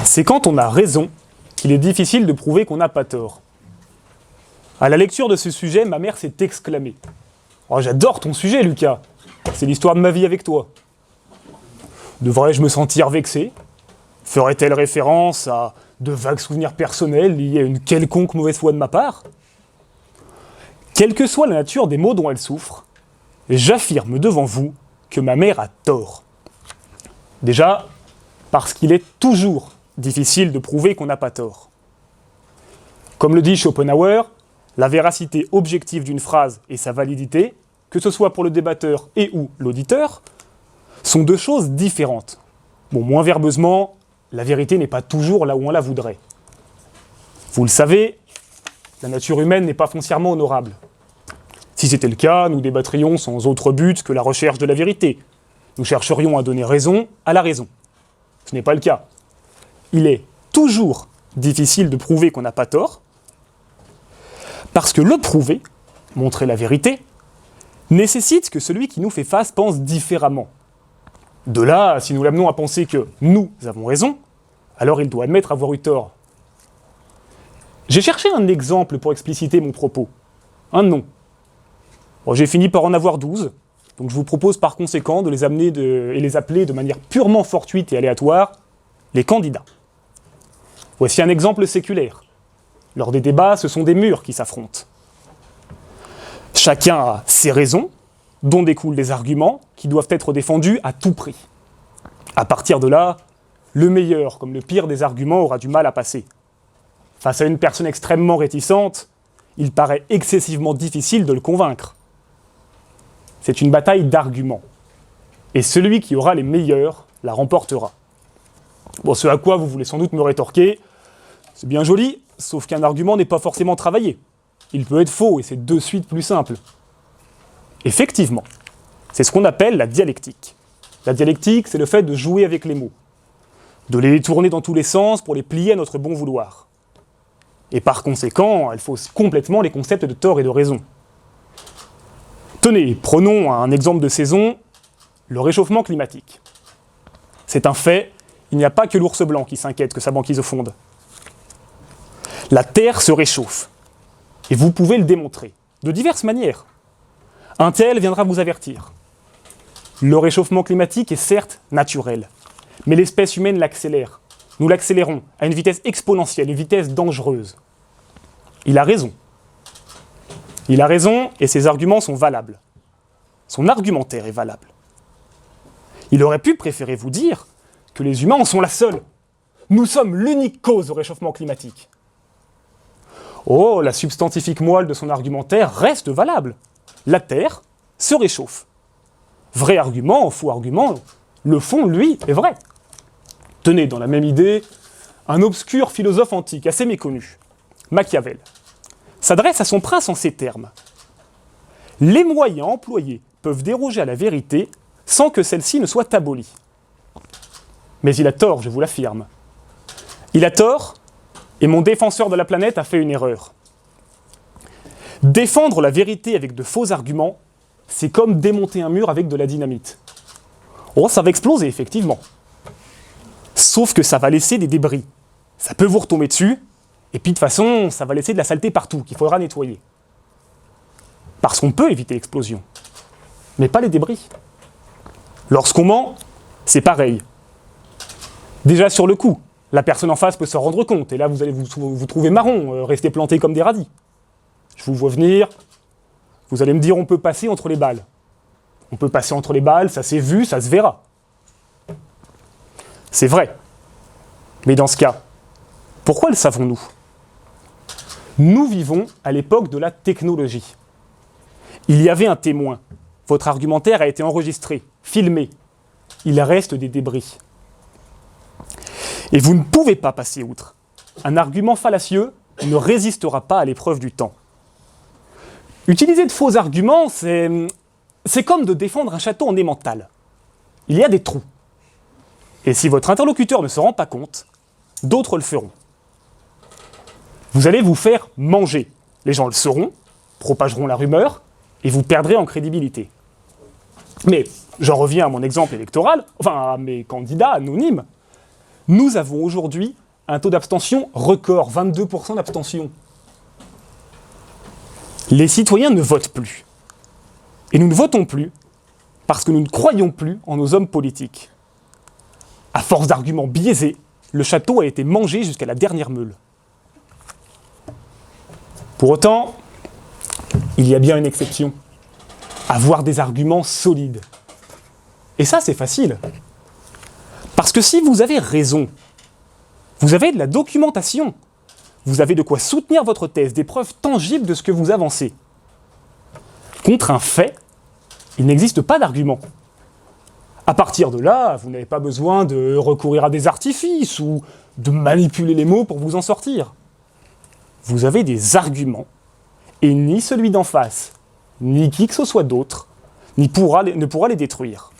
C'est quand on a raison qu'il est difficile de prouver qu'on n'a pas tort. À la lecture de ce sujet, ma mère s'est exclamée. « Oh, j'adore ton sujet, Lucas. C'est l'histoire de ma vie avec toi. » Devrais-je me sentir vexé? Ferait-elle référence à de vagues souvenirs personnels liés à une quelconque mauvaise foi de ma part? Quelle que soit la nature des maux dont elle souffre, j'affirme devant vous que ma mère a tort. Déjà, parce qu'il est toujours difficile de prouver qu'on n'a pas tort. Comme le dit Schopenhauer, la véracité objective d'une phrase et sa validité, que ce soit pour le débatteur et ou l'auditeur, sont deux choses différentes. Bon, moins verbeusement, la vérité n'est pas toujours là où on la voudrait. Vous le savez, la nature humaine n'est pas foncièrement honorable. Si c'était le cas, nous débattrions sans autre but que la recherche de la vérité. Nous chercherions à donner raison à la raison. Ce n'est pas le cas. Il est toujours difficile de prouver qu'on n'a pas tort, parce que le prouver, montrer la vérité, nécessite que celui qui nous fait face pense différemment. De là, si nous l'amenons à penser que nous avons raison, alors il doit admettre avoir eu tort. J'ai cherché un exemple pour expliciter mon propos. Un nom. Bon, j'ai fini par en avoir 12, donc je vous propose par conséquent de les amener et les appeler de manière purement fortuite et aléatoire les candidats. Voici un exemple séculaire. Lors des débats, ce sont des murs qui s'affrontent. Chacun a ses raisons, dont découlent des arguments qui doivent être défendus à tout prix. À partir de là, le meilleur comme le pire des arguments aura du mal à passer. Face à une personne extrêmement réticente, il paraît excessivement difficile de le convaincre. C'est une bataille d'arguments. Et celui qui aura les meilleurs la remportera. Bon, ce à quoi vous voulez sans doute me rétorquer, c'est bien joli, sauf qu'un argument n'est pas forcément travaillé. Il peut être faux et c'est de suite plus simple. Effectivement, c'est ce qu'on appelle la dialectique. La dialectique, c'est le fait de jouer avec les mots, de les tourner dans tous les sens pour les plier à notre bon vouloir. Et par conséquent, elle fausse complètement les concepts de tort et de raison. Tenez, prenons un exemple de saison, le réchauffement climatique. C'est un fait, il n'y a pas que l'ours blanc qui s'inquiète que sa banquise fonde. La Terre se réchauffe, et vous pouvez le démontrer, de diverses manières. Un tel viendra vous avertir. Le réchauffement climatique est certes naturel, mais l'espèce humaine l'accélère. Nous l'accélérons à une vitesse exponentielle, une vitesse dangereuse. Il a raison. Il a raison et ses arguments sont valables. Son argumentaire est valable. Il aurait pu préférer vous dire que les humains en sont la seule. Nous sommes l'unique cause au réchauffement climatique. Oh, la substantifique moelle de son argumentaire reste valable. La Terre se réchauffe. Vrai argument, faux argument, le fond, lui, est vrai. Tenez, dans la même idée, un obscur philosophe antique assez méconnu, Machiavel, s'adresse à son prince en ces termes. Les moyens employés peuvent déroger à la vérité sans que celle-ci ne soit abolie. Mais il a tort, je vous l'affirme. Il a tort, et mon défenseur de la planète a fait une erreur. Défendre la vérité avec de faux arguments, c'est comme démonter un mur avec de la dynamite. Oh, ça va exploser, effectivement. Sauf que ça va laisser des débris. Ça peut vous retomber dessus, et puis de toute façon, ça va laisser de la saleté partout, qu'il faudra nettoyer. Parce qu'on peut éviter l'explosion, mais pas les débris. Lorsqu'on ment, c'est pareil. Déjà sur le coup, la personne en face peut s'en rendre compte, et là vous allez vous trouver marron, rester planté comme des radis. Je vous vois venir, vous allez me dire on peut passer entre les balles. On peut passer entre les balles, ça s'est vu, ça se verra. C'est vrai. Mais dans ce cas, pourquoi le savons-nous? Nous vivons à l'époque de la technologie. Il y avait un témoin. Votre argumentaire a été enregistré, filmé. Il reste des débris. Et vous ne pouvez pas passer outre. Un argument fallacieux ne résistera pas à l'épreuve du temps. Utiliser de faux arguments, c'est comme de défendre un château en emmental. Il y a des trous. Et si votre interlocuteur ne se rend pas compte, d'autres le feront. Vous allez vous faire manger. Les gens le sauront, propageront la rumeur, et vous perdrez en crédibilité. Mais j'en reviens à mon exemple électoral, enfin à mes candidats anonymes. Nous avons aujourd'hui un taux d'abstention record, 22% d'abstention. Les citoyens ne votent plus. Et nous ne votons plus parce que nous ne croyons plus en nos hommes politiques. À force d'arguments biaisés, le château a été mangé jusqu'à la dernière meule. Pour autant, il y a bien une exception. Avoir des arguments solides. Et ça, c'est facile. Parce que si vous avez raison, vous avez de la documentation, vous avez de quoi soutenir votre thèse, des preuves tangibles de ce que vous avancez. Contre un fait, il n'existe pas d'argument. À partir de là, vous n'avez pas besoin de recourir à des artifices ou de manipuler les mots pour vous en sortir. Vous avez des arguments, et ni celui d'en face, ni qui que ce soit d'autre, ne pourra les détruire.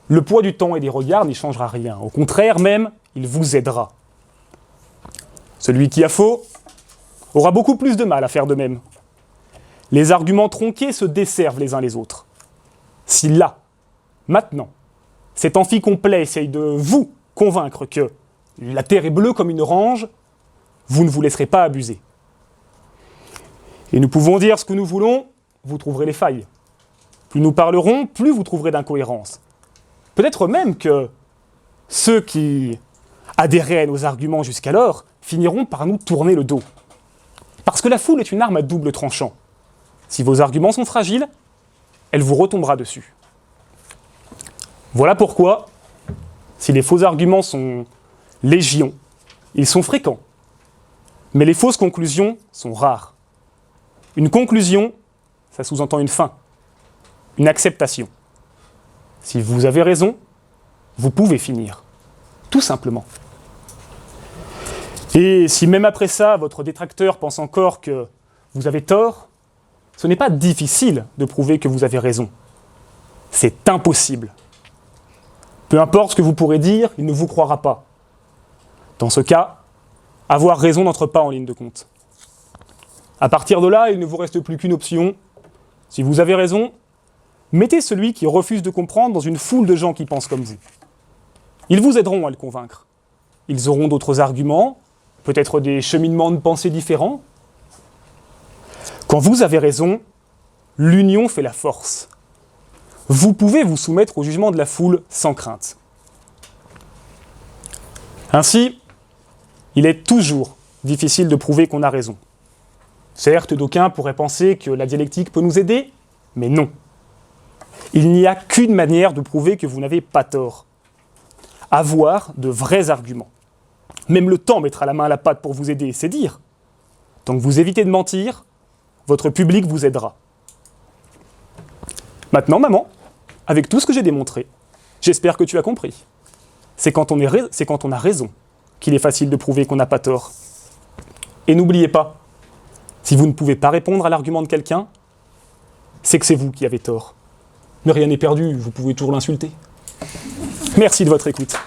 Le poids du temps et des regards n'y changera rien. Au contraire même, il vous aidera. Celui qui a faux aura beaucoup plus de mal à faire de même. Les arguments tronqués se desservent les uns les autres. Si là, maintenant, cet amphi complet essaye de vous convaincre que la terre est bleue comme une orange, vous ne vous laisserez pas abuser. Et nous pouvons dire ce que nous voulons, vous trouverez les failles. Plus nous parlerons, plus vous trouverez d'incohérences. Peut-être même que ceux qui adhéraient à nos arguments jusqu'alors finiront par nous tourner le dos. Parce que la foule est une arme à double tranchant. Si vos arguments sont fragiles, elle vous retombera dessus. Voilà pourquoi, si les faux arguments sont légion, ils sont fréquents. Mais les fausses conclusions sont rares. Une conclusion, ça sous-entend une fin, une acceptation. Si vous avez raison, vous pouvez finir. Tout simplement. Et si même après ça, votre détracteur pense encore que vous avez tort, ce n'est pas difficile de prouver que vous avez raison. C'est impossible. Peu importe ce que vous pourrez dire, il ne vous croira pas. Dans ce cas, avoir raison n'entre pas en ligne de compte. À partir de là, il ne vous reste plus qu'une option. Si vous avez raison, mettez celui qui refuse de comprendre dans une foule de gens qui pensent comme vous. Ils vous aideront à le convaincre. Ils auront d'autres arguments, peut-être des cheminements de pensée différents. Quand vous avez raison, l'union fait la force. Vous pouvez vous soumettre au jugement de la foule sans crainte. Ainsi, il est toujours difficile de prouver qu'on a raison. Certes, d'aucuns pourraient penser que la dialectique peut nous aider, mais non. Il n'y a qu'une manière de prouver que vous n'avez pas tort. Avoir de vrais arguments. Même le temps mettra la main à la pâte pour vous aider, c'est dire. Tant que vous évitez de mentir, votre public vous aidera. Maintenant, maman, avec tout ce que j'ai démontré, j'espère que tu as compris. C'est quand on a raison qu'il est facile de prouver qu'on n'a pas tort. Et n'oubliez pas, si vous ne pouvez pas répondre à l'argument de quelqu'un, c'est que c'est vous qui avez tort. Mais rien n'est perdu, vous pouvez toujours l'insulter. Merci de votre écoute.